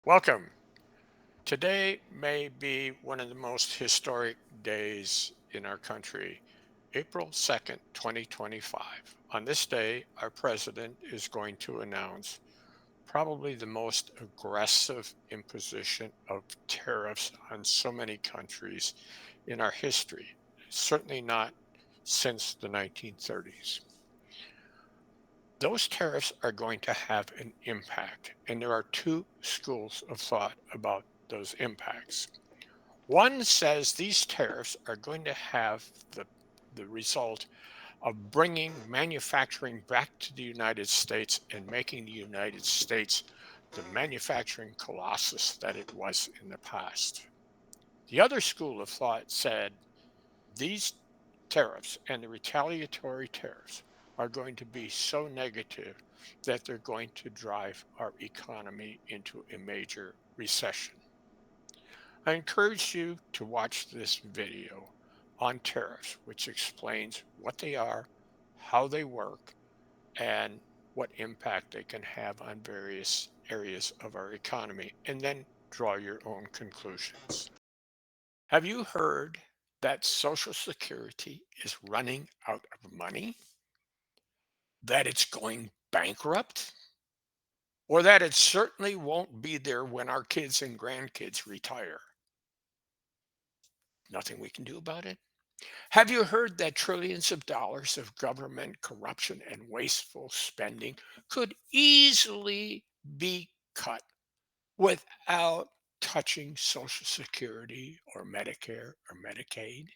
Welcome. Today may be one of the most historic days in our country, April 2nd, 2025. On this day, our president is going to announce probably the most aggressive imposition of tariffs on so many countries in our history, certainly not since the 1930s. Those tariffs are going to have an impact, and there are two schools of thought about those impacts. One says these tariffs are going to have the result of bringing manufacturing back to the United States and making the United States the manufacturing colossus that it was in the past. The other school of thought said these tariffs and the retaliatory tariffs are going to be so negative that they're going to drive our economy into a major recession. I encourage you to watch this video on tariffs, which explains what they are, how they work, and what impact they can have on various areas of our economy, and then draw your own conclusions. Have you heard that Social Security is running out of money? That it's going bankrupt? Or that it certainly won't be there when our kids and grandkids retire? Nothing we can do about it? Have you heard that trillions of dollars of government corruption and wasteful spending could easily be cut without touching Social Security or Medicare or Medicaid?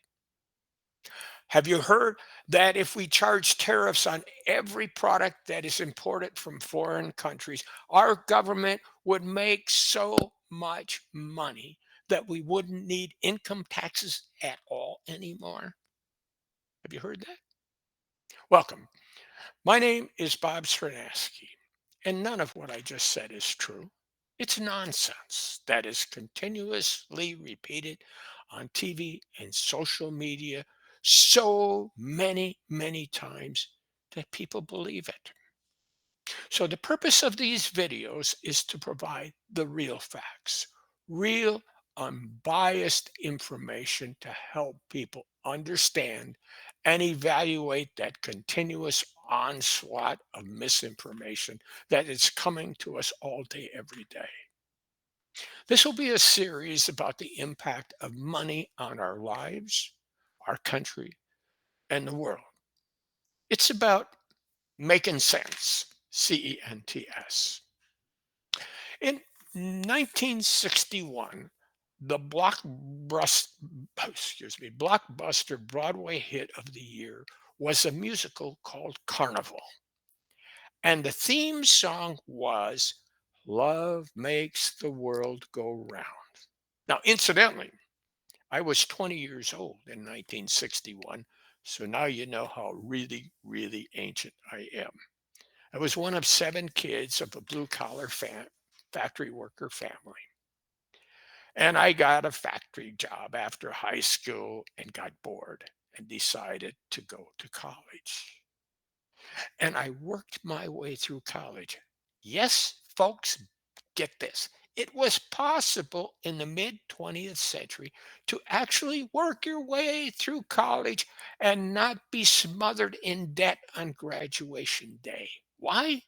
Have you heard that if we charge tariffs on every product that is imported from foreign countries, our government would make so much money that we wouldn't need income taxes at all anymore? Have you heard that? Welcome. My name is Bob Srenaski, and none of what I just said is true. It's nonsense that is continuously repeated on TV and social media so many times that people believe it. So, the purpose of these videos is to provide the real facts, real, unbiased information to help people understand and evaluate that continuous onslaught of misinformation that is coming to us all day, every day. This will be a series about the impact of money on our lives, our country, and the world. It's about making sense, CENTS. In 1961, the blockbuster Broadway hit of the year was a musical called Carnival. And the theme song was Love Makes the World Go Round. Now, incidentally, I was 20 years old in 1961, so now you know how really ancient I am. I was one of seven kids of a blue collar factory worker family. And I got a factory job after high school and got bored and decided to go to college. And I worked my way through college. Yes, folks, get this. It was possible in the mid 20th century to actually work your way through college and not be smothered in debt on graduation day. Why?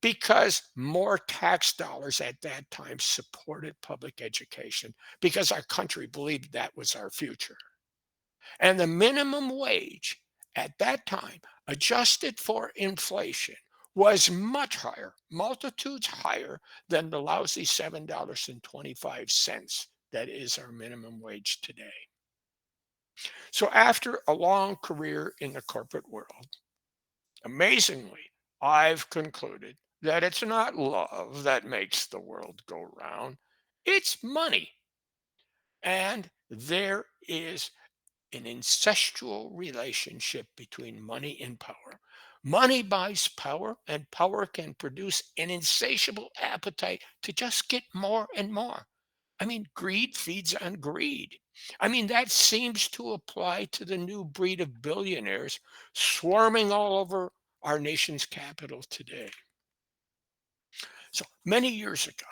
Because more tax dollars at that time supported public education because our country believed that was our future. And the minimum wage at that time, adjusted for inflation, was much higher, multitudes higher than the lousy $7.25 that is our minimum wage today. So, after a long career in the corporate world, amazingly, I've concluded that it's not love that makes the world go round, it's money. And there is an incestual relationship between money and power. Money buys power, and power can produce an insatiable appetite to just get more and more. I mean, greed feeds on greed. I mean, that seems to apply to the new breed of billionaires swarming all over our nation's capital today. So many years ago,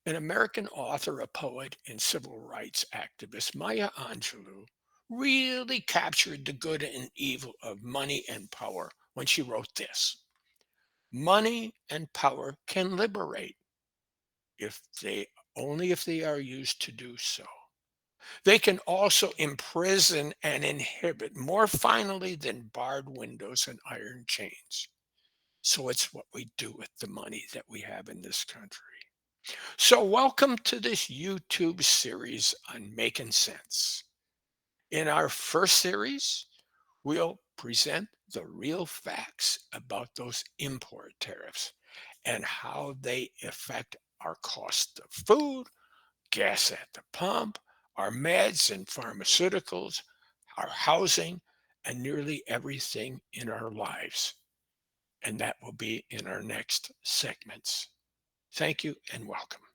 An American author, a poet, and civil rights activist, Maya Angelou, really captured the good and evil of money and power when she wrote this: money and power can liberate if they only if they are used to do so. They can also imprison and inhibit more finally than barred windows and iron chains. So it's what we do with the money that we have in this country. So, welcome to this YouTube series on making sense. In our first series, we'll present the real facts about those import tariffs and how they affect our cost of food, gas at the pump, our meds and pharmaceuticals, our housing, and nearly everything in our lives. And that will be in our next segments. Thank you and welcome.